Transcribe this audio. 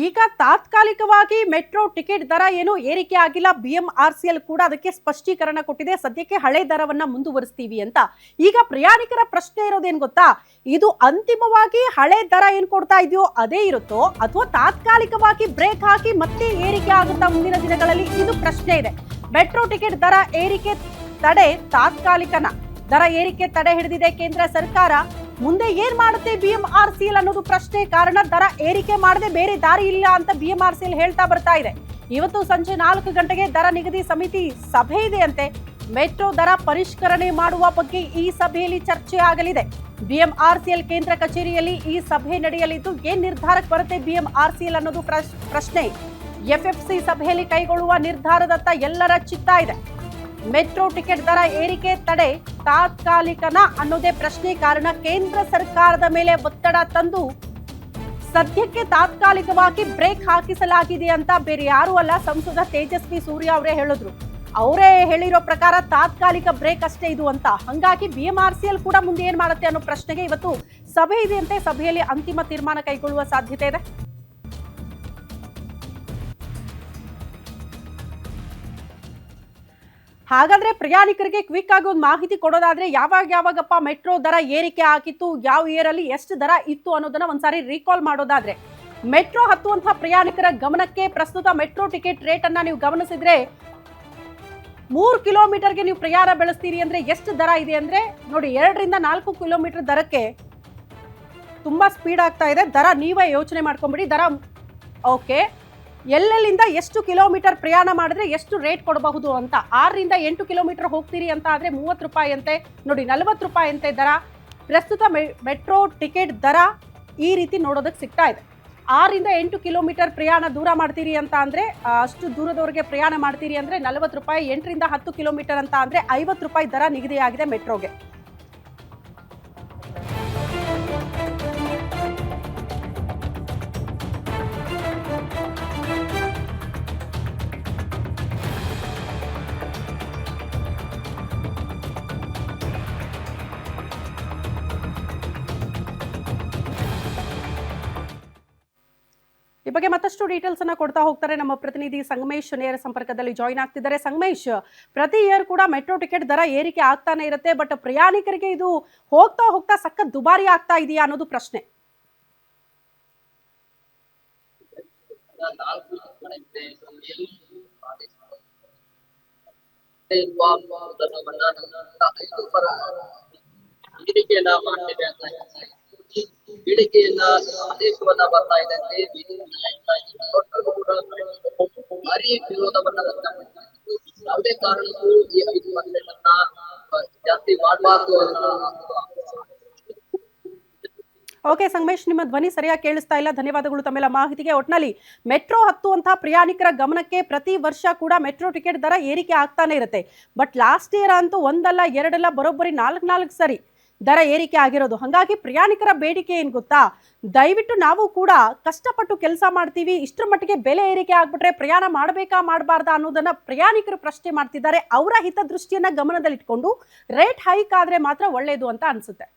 ಈಗ ತಾತ್ಕಾಲಿಕವಾಗಿ metro ticket ದರ ಏನು ಏರಿಕೆ ಆಗಿಲ್ಲ. BMRCL ಕೂಡ ಅದಕ್ಕೆ ಸ್ಪಷ್ಟೀಕರಣ ಕೊಟ್ಟಿದೆ. ಸದ್ಯಕ್ಕೆ ಹಳೆ ದರವನ್ನ ಮುಂದುವರಿಸ್ತೀವಿ ಅಂತ. ಈಗ ಪ್ರಯಾಣಿಕರ ಪ್ರಶ್ನೆ ಇರೋದೇನು ಗೊತ್ತಾ, ಇದು ಅಂತಿಮವಾಗಿ ಹಳೆ ದರ ಏನ್ ಕೊಡ್ತಾ ಇದೆಯೋ ಅದೇ ಇರುತ್ತೋ ಅಥವಾ ತಾತ್ಕಾಲಿಕವಾಗಿ ಬ್ರೇಕ್ ಹಾಕಿ ಮತ್ತೆ ಏರಿಕೆ ಆಗುತ್ತಾ ಮುಂದಿನ ದಿನಗಳಲ್ಲಿ, ಇದು ಪ್ರಶ್ನೆ ಇದೆ. ಮೆಟ್ರೋ ಟಿಕೆಟ್ ದರ ಏರಿಕೆ ತಡೆ ತಾತ್ಕಾಲಿಕನ. ದರ ಏರಿಕೆ ತಡೆ ಹಿಡಿದಿದೆ ಕೇಂದ್ರ ಸರ್ಕಾರ. ಮುಂದೆ ಏನ್ ಮಾಡುತ್ತೆ BMRCL ಅನ್ನೋದು ಪ್ರಶ್ನೆ. ಕಾರಣ ದರ ಏರಿಕೆ ಮಾಡದೆ ಬೇರೆ ದಾರಿ ಇಲ್ಲ ಅಂತ BMRCL ಹೇಳ್ತಾ ಬರ್ತಾ ಇದೆ. ಇವತ್ತು ಸಂಜೆ 4 ಗಂಟೆಗೆ ದರ ನಿಗದಿ ಸಮಿತಿ ಸಭೆ ಇದೆಯಂತೆ. ಮೆಟ್ರೋ ದರ ಪರಿಷ್ಕರಣೆ ಮಾಡುವ ಬಗ್ಗೆ ಈ ಸಭೆಯಲ್ಲಿ ಚರ್ಚೆ ಆಗಲಿದೆ. BMRCL ಕೇಂದ್ರ ಕಚೇರಿಯಲ್ಲಿ ಈ ಸಭೆ ನಡೆಯಲಿದ್ದು ಏನ್ ನಿರ್ಧಾರಕ್ಕೆ ಬರುತ್ತೆ BMRCL ಅನ್ನೋದು ಪ್ರಶ್ನೆ. FFC ಸಭೆಯಲ್ಲಿ ಕೈಗೊಳ್ಳುವ ನಿರ್ಧಾರದತ್ತ ಎಲ್ಲರ ಚಿತ್ತ ಇದೆ. ಮೆಟ್ರೋ ಟಿಕೆಟ್ ದರ ಏರಿಕೆ ತಡೆ ತಾತ್ಕಾಲಿಕನ ಅನ್ನೋದೇ ಪ್ರಶ್ನೆ. ಕಾರಣ ಕೇಂದ್ರ ಸರ್ಕಾರದ ಮೇಲೆ ಒತ್ತಡ ತಂದು ಸದ್ಯಕ್ಕೆ ತಾತ್ಕಾಲಿಕವಾಗಿ ಬ್ರೇಕ್ ಹಾಕಿಸಲಾಗಿದೆ ಅಂತ ಬೇರೆ ಯಾರು ಅಲ್ಲ, ಸಂಸದ ತೇಜಸ್ವಿ ಸೂರ್ಯ ಅವರೇ ಹೇಳಿದ್ರು. ಅವರೇ ಹೇಳಿರೋ ಪ್ರಕಾರ ತಾತ್ಕಾಲಿಕ ಬ್ರೇಕ್ ಅಷ್ಟೇ ಇದು ಅಂತ. ಹಂಗಾಗಿ BMRCL ಕೂಡ ಮುಂದೆ ಏನ್ ಮಾಡುತ್ತೆ ಅನ್ನೋ ಪ್ರಶ್ನೆಗೆ ಇವತ್ತು ಸಭೆ ಇದೆಯಂತೆ. ಸಭೆಯಲ್ಲಿ ಅಂತಿಮ ತೀರ್ಮಾನ ಕೈಗೊಳ್ಳುವ ಸಾಧ್ಯತೆ ಇದೆ. ಹಾಗಾದ್ರೆ ಪ್ರಯಾಣಿಕರಿಗೆ ಕ್ವಿಕ್ ಆಗಿ ಒಂದು ಮಾಹಿತಿ ಕೊಡೋದಾದ್ರೆ, ಯಾವಾಗಪ್ಪ ಮೆಟ್ರೋ ದರ ಏರಿಕೆ ಆಗಿತ್ತು, ಯಾವ ಇಯರ್ ಅಲ್ಲಿ ಎಷ್ಟು ದರ ಇತ್ತು ಅನ್ನೋದನ್ನ ಒಂದ್ಸಾರಿ ರೀಕಾಲ್ ಮಾಡೋದಾದ್ರೆ, ಮೆಟ್ರೋ ಹತ್ತುವಂತಹ ಪ್ರಯಾಣಿಕರ ಗಮನಕ್ಕೆ ಪ್ರಸ್ತುತ ಮೆಟ್ರೋ ಟಿಕೆಟ್ ರೇಟ್ ಅನ್ನ ನೀವು ಗಮನಿಸಿದ್ರೆ 3 ಕಿಲೋಮೀಟರ್ಗೆ ನೀವು ಪ್ರಯಾಣ ಬೆಳೆಸ್ತೀರಿ ಅಂದ್ರೆ ಎಷ್ಟು ದರ ಇದೆ ಅಂದ್ರೆ ನೋಡಿ, 2 ರಿಂದ 4 ಕಿಲೋಮೀಟರ್ ದರಕ್ಕೆ ತುಂಬಾ ಸ್ಪೀಡ್ ಆಗ್ತಾ ಇದೆ ದರ. ನೀವೇ ಯೋಚನೆ ಮಾಡ್ಕೊಂಬಿಡಿ ದರ. ಓಕೆ, ಎಲ್ಲೆಲ್ಲಿಂದ ಎಷ್ಟು ಕಿಲೋಮೀಟರ್ ಪ್ರಯಾಣ ಮಾಡಿದ್ರೆ ಎಷ್ಟು ರೇಟ್ ಕೊಡಬಹುದು ಅಂತ. 6 ರಿಂದ 8 ಕಿಲೋಮೀಟರ್ ಹೋಗ್ತೀರಿ ಅಂತ ಆದ್ರೆ 30 ರೂಪಾಯಿ ಅಂತೆ, ನೋಡಿ 40 ರೂಪಾಯಿ ಅಂತೆ ದರ. ಪ್ರಸ್ತುತ ಮೆಟ್ರೋ ಟಿಕೆಟ್ ದರ ಈ ರೀತಿ ನೋಡೋದಕ್ಕೆ ಸಿಗ್ತಾ ಇದೆ. 6 ರಿಂದ 8 ಕಿಲೋಮೀಟರ್ ಪ್ರಯಾಣ ದೂರ ಮಾಡ್ತೀರಿ ಅಂತ ಅಂದ್ರೆ, ಅಷ್ಟು ದೂರದವರೆಗೆ ಪ್ರಯಾಣ ಮಾಡ್ತೀರಿ ಅಂದ್ರೆ 40 ರೂಪಾಯಿ. 8 ರಿಂದ 10 ಕಿಲೋಮೀಟರ್ ಅಂತ ಅಂದ್ರೆ 50 ರೂಪಾಯಿ ದರ ನಿಗದಿಯಾಗಿದೆ ಮೆಟ್ರೋಗೆ. ಈ ಬಗ್ಗೆ ಮತ್ತಷ್ಟು ಡೀಟೇಲ್ಸ್ ಅನ್ನ ಕೊಡ್ತಾ ಹೋಗ್ತಾರೆ ನಮ್ಮ ಪ್ರತಿನಿಧಿ ಸಂಗಮೇಶ್ ನೇರ ಸಂಪರ್ಕದಲ್ಲಿ ಜಾಯಿನ್ ಆಗ್ತಿದ್ದಾರೆ. ಸಂಗಮೇಶ್, ಪ್ರತಿ ಇಯರ್ ಕೂಡ ಮೆಟ್ರೋ ಟಿಕೆಟ್ ದರ ಏರಿಕೆ ಆಗ್ತಾನೆ ಇರುತ್ತೆ, ಬಟ್ ಪ್ರಯಾಣಿಕರಿಗೆ ಇದು ಹೋಗ್ತಾ ಹೋಗ್ತಾ ಸಖತ್ ದುಬಾರಿ ಆಗ್ತಾ ಇದೆಯಾ ಅನ್ನೋದು ಪ್ರಶ್ನೆ. ಬೇಡಿಕೆಯನ್ನ ಆದೇಶವನ್ನ ಬರ್ತಾ ಇದ್ದಂತೆ ಭಾರಿ ವಿರೋಧವನ್ನ ಯಾವುದೇ ಕಾರಣಕ್ಕೂ ಈ 5% ಜಾಸ್ತಿ ಮಾಡಬಾರ್ದು ಅನ್ನೋ. ಓಕೆ ಸಂಗಮೇಶ್, ನಿಮ್ಮ ಧ್ವನಿ ಸರಿಯಾಗಿ ಕೇಳಿಸ್ತಾ ಇಲ್ಲ. ಧನ್ಯವಾದಗಳು ತಮ್ಮೆಲ್ಲ ಮಾಹಿತಿಗೆ. ಒಟ್ನಲ್ಲಿ ಮೆಟ್ರೋ ಹತ್ತುವಂತಹ ಪ್ರಯಾಣಿಕರ ಗಮನಕ್ಕೆ ಪ್ರತಿ ವರ್ಷ ಕೂಡ ಮೆಟ್ರೋ ಟಿಕೆಟ್ ದರ ಏರಿಕೆ ಆಗ್ತಾನೆ ಇರುತ್ತೆ. ಬಟ್ ಲಾಸ್ಟ್ ಇಯರ್ ಅಂತೂ ಒಂದಲ್ಲ ಎರಡಲ್ಲ ಬರೋಬ್ಬರಿ 4 ಸರಿ ದರ ಏರಿಕೆ ಆಗಿರೋದು. ಹಾಗಾಗಿ ಪ್ರಯಾಣಿಕರ ಬೇಡಿಕೆ ಏನು ಗೊತ್ತಾ, ದಯವಿಟ್ಟು ನಾವು ಕೂಡ ಕಷ್ಟಪಟ್ಟು ಕೆಲಸ ಮಾಡ್ತೀವಿ, ಇಷ್ಟರ ಮಟ್ಟಿಗೆ ಬೆಲೆ ಏರಿಕೆ ಆಗ್ಬಿಟ್ರೆ ಪ್ರಯಾಣ ಮಾಡಬೇಕಾ ಮಾಡಬಾರ್ದಾ ಅನ್ನೋದನ್ನ ಪ್ರಯಾಣಿಕರು ಪ್ರಶ್ನೆ ಮಾಡ್ತಿದ್ದಾರೆ. ಅವರ ಹಿತದೃಷ್ಟಿಯನ್ನ ಗಮನದಲ್ಲಿಟ್ಕೊಂಡು ರೇಟ್ ಹೈಕ್ ಆದ್ರೆ ಮಾತ್ರ ಒಳ್ಳೆಯದು ಅಂತ ಅನ್ಸುತ್ತೆ.